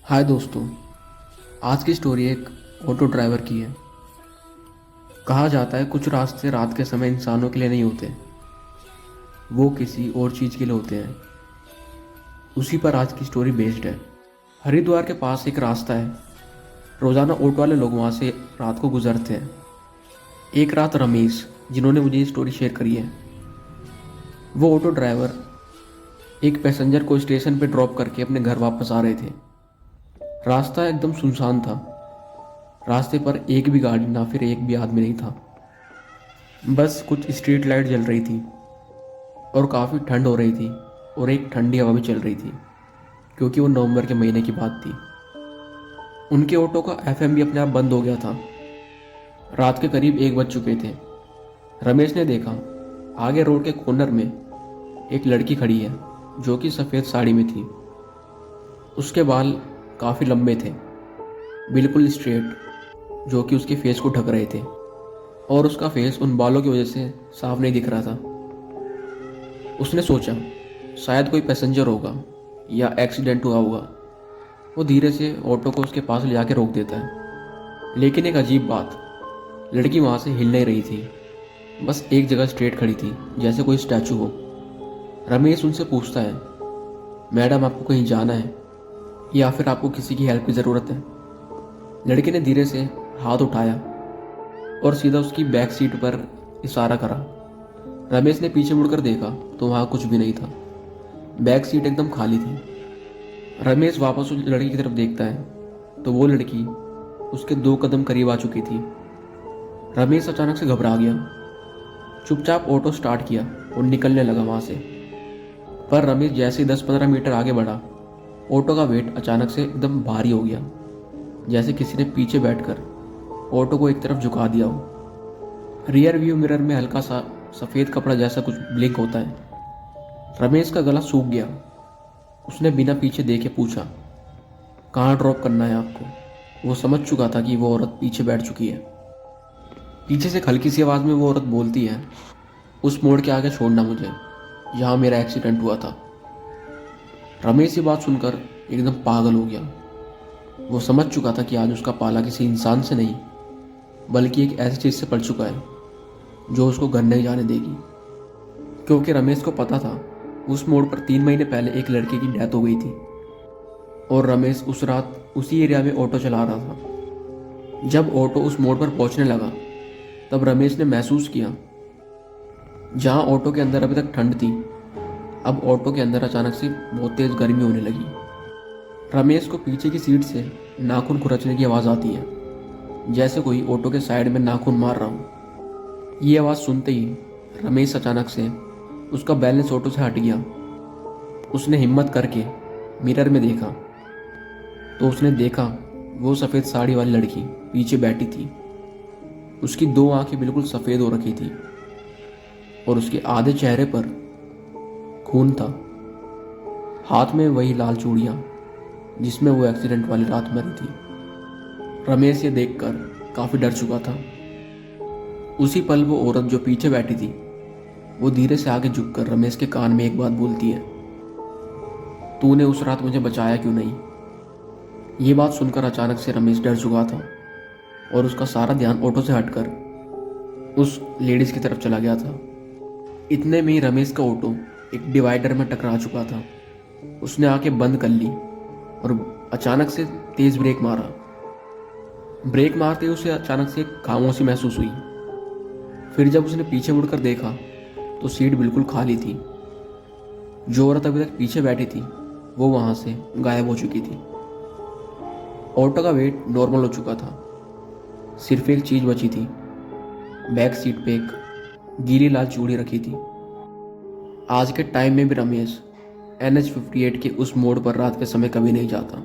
हाय दोस्तों। आज की स्टोरी एक ऑटो ड्राइवर की है। कहा जाता है कुछ रास्ते रात के समय इंसानों के लिए नहीं होते, वो किसी और चीज़ के लिए होते हैं। उसी पर आज की स्टोरी बेस्ड है। हरिद्वार के पास एक रास्ता है। रोज़ाना ऑटो वाले लोग वहाँ से रात को गुजरते हैं। एक रात रमेश, जिन्होंने मुझे ये स्टोरी शेयर करी है, वो ऑटो ड्राइवर एक पैसेंजर को स्टेशन पे ड्रॉप करके अपने घर वापस आ रहे थे। रास्ता एकदम सुनसान था। रास्ते पर एक भी गाड़ी ना फिर एक भी आदमी नहीं था। बस कुछ स्ट्रीट लाइट जल रही थी और काफ़ी ठंड हो रही थी और एक ठंडी हवा भी चल रही थी, क्योंकि वो नवंबर के महीने की बात थी। उनके ऑटो का एफएम भी अपने आप बंद हो गया था। रात के करीब 1 बज चुके थे। रमेश ने देखा आगे रोड के कॉर्नर में एक लड़की खड़ी है जो कि सफ़ेद साड़ी में थी। उसके बाल काफ़ी लंबे थे, बिल्कुल स्ट्रेट, जो कि उसके फेस को ढक रहे थे, और उसका फेस उन बालों की वजह से साफ नहीं दिख रहा था। उसने सोचा शायद कोई पैसेंजर होगा या एक्सीडेंट हुआ होगा। वो धीरे से ऑटो को उसके पास ले जाके रोक देता है। लेकिन एक अजीब बात, लड़की वहाँ से हिल नहीं रही थी, बस एक जगह स्ट्रेट खड़ी थी जैसे कोई स्टैचू हो। रमेश उनसे पूछता है, मैडम आपको कहीं जाना है या फिर आपको किसी की हेल्प की ज़रूरत है? लड़की ने धीरे से हाथ उठाया और सीधा उसकी बैक सीट पर इशारा करा। रमेश ने पीछे मुड़कर देखा तो वहाँ कुछ भी नहीं था। बैक सीट एकदम खाली थी। रमेश वापस उस लड़की की तरफ देखता है तो वो लड़की उसके 2 कदम करीब आ चुकी थी। रमेश अचानक से घबरा गया, चुपचाप ऑटो स्टार्ट किया और निकलने लगा वहाँ से। पर रमेश जैसे ही 10-15 मीटर आगे बढ़ा, ऑटो का वेट अचानक से एकदम भारी हो गया, जैसे किसी ने पीछे बैठकर ऑटो को एक तरफ झुका दिया हो। रियर व्यू मिरर में हल्का सा सफ़ेद कपड़ा जैसा कुछ ब्लिंक होता है। रमेश का गला सूख गया। उसने बिना पीछे देखे पूछा, कहाँ ड्रॉप करना है आपको? वो समझ चुका था कि वो औरत पीछे बैठ चुकी है। पीछे से हल्की सी आवाज़ में वो औरत बोलती है, उस मोड़ के आगे छोड़ना मुझे, यहाँ मेरा एक्सीडेंट हुआ था। रमेश ये बात सुनकर एकदम पागल हो गया। वो समझ चुका था कि आज उसका पाला किसी इंसान से नहीं, बल्कि एक ऐसी चीज़ से पड़ चुका है जो उसको घर नहीं जाने देगी। क्योंकि रमेश को पता था उस मोड़ पर 3 महीने पहले एक लड़के की डेथ हो गई थी और रमेश उस रात उसी एरिया में ऑटो चला रहा था। जब ऑटो उस मोड़ पर पहुंचने लगा तब रमेश ने महसूस किया, जहां ऑटो के अंदर अभी तक ठंड थी, अब ऑटो के अंदर अचानक से बहुत तेज गर्मी होने लगी। रमेश को पीछे की सीट से नाखून खुरचने की आवाज़ आती है, जैसे कोई ऑटो के साइड में नाखून मार रहा हो। ये आवाज़ सुनते ही रमेश अचानक से उसका बैलेंस ऑटो से हट गया। उसने हिम्मत करके मिरर में देखा तो उसने देखा वो सफ़ेद साड़ी वाली लड़की पीछे बैठी थी। उसकी 2 आंखें बिल्कुल सफ़ेद हो रखी थी और उसके आधे चेहरे पर खून था। हाथ में वही लाल चूड़ियाँ जिसमें वो एक्सीडेंट वाली रात मरी थी। रमेश ये देखकर काफ़ी डर चुका था। उसी पल वो औरत जो पीछे बैठी थी, वो धीरे से आगे झुककर रमेश के कान में एक बात बोलती है, तूने उस रात मुझे बचाया क्यों नहीं? ये बात सुनकर अचानक से रमेश डर चुका था और उसका सारा ध्यान ऑटो से हटकर उस लेडीज की तरफ चला गया था। इतने में ही रमेश का ऑटो एक डिवाइडर में टकरा चुका था। उसने आंखें बंद कर ली और अचानक से तेज ब्रेक मारा। ब्रेक मारते ही उसे अचानक से एक खामोशी महसूस हुई। फिर जब उसने पीछे मुड़कर देखा तो सीट बिल्कुल खाली थी। जो औरत अभी तक पीछे बैठी थी वो वहां से गायब हो चुकी थी। ऑटो का वेट नॉर्मल हो चुका था। सिर्फ एक चीज बची थी, बैक सीट पे एक गीली लाल चूड़ी रखी थी। आज के टाइम में भी रमेश NH 58 के उस मोड़ पर रात के समय कभी नहीं जाता।